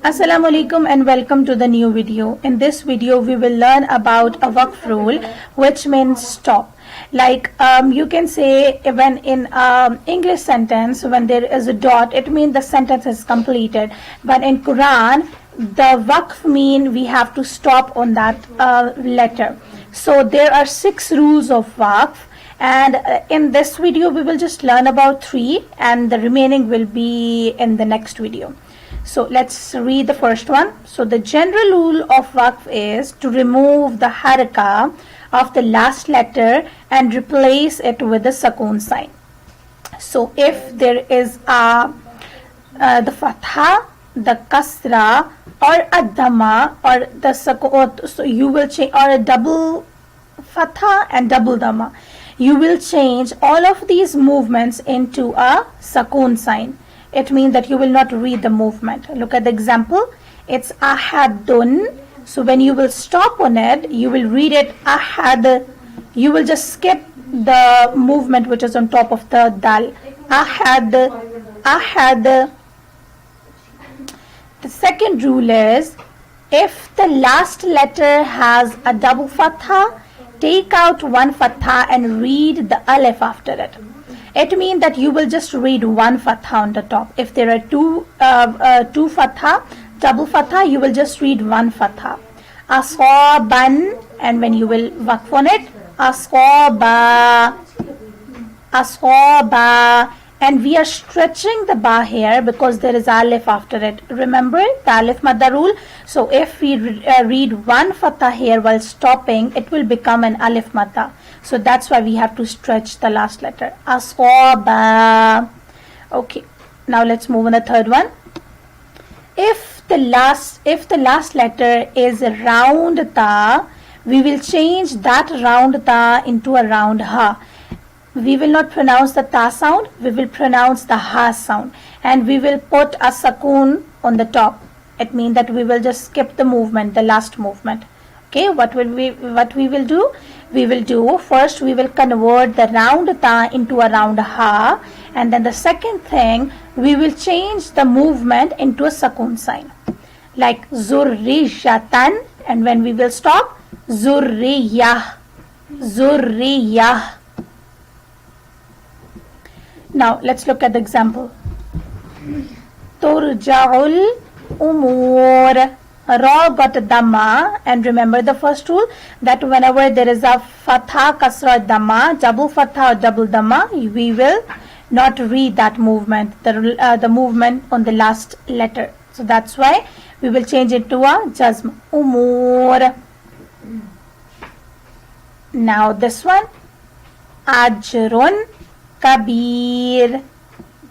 Assalamu alaikum and welcome to the new video. In this video we will learn about a waqf rule, which means stop. Like you can say when in English sentence when there is a dot, it means the sentence is completed, but in Quran the waqf mean we have to stop on that letter. So there are 6 rules of waqf, and in this video we will just learn about 3 and the remaining will be in the next video. So let's read the first one. So the general rule of waqf is to remove the haraka of the last letter and replace it with the sukoon sign. So if there is the fatha, the kasra, or a dhamma, or the sukoon, so you will change, or a double fatha and double dhamma, you will change all of these movements into a sukoon sign. It means that you will not read the movement. Look at the example. It's ahadun. So when you will stop on it, you will read it ahad. You will just skip the movement which is on top of the dal. Ahad, ahad. The second rule is, if the last letter has a double fatha, take out one fatha and read the alif after it. It means that you will just read one fatha on the top. If there are two fatha, double fatha, you will just read one fatha. Asaban, and when you will waqf on it, asaba, asaba, and we are stretching the ba here because there is alif after it. Remember the alif madda rule. So if we read one fatha here while stopping, it will become an alif madda. So that's why we have to stretch the last letter. Asaba. Okay. Now let's move on the third one. If the last letter is a round ta, we will change that round ta into a round ha. We will not pronounce the ta sound, we will pronounce the ha sound, and we will put a sukoon on the top. It means that we will just skip the movement, the last movement. Okay, what we will do? We will do first, we will convert the round ta into a round ha, and then the second thing, we will change the movement into a sukoon sign, like zurriyatan, and when we will stop, zurriyah, zurriyah. Now let's look at the example. Turja'ul umur. Ra got a dhamma, and remember the first rule that whenever there is a fatha, kasra, dhamma, double fatha or double dhamma, we will not read that movement, the movement on the last letter. So that's why we will change it to a jazm. Umur. Now this one, ajrun kabir.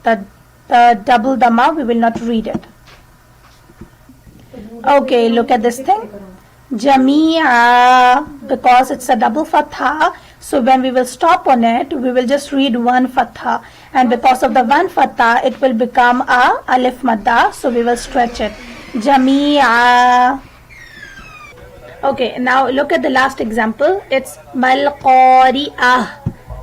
The double dhamma, we will not read it. Okay, look at this thing. Jamia, because it's a double fatha, so when we will stop on it, we will just read one fatha, and because of the one fatha, it will become a alif madda, so we will stretch it. Jamia. Okay, now look at the last example. It's malqari'ah,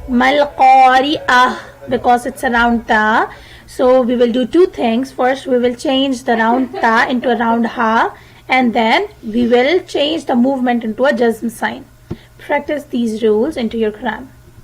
malqari'ah, because it's a round ta. So we will do 2 things. First, we will change the round ta into a round ha, and then we will change the movement into a jazm sign. Practice these rules into your Quran.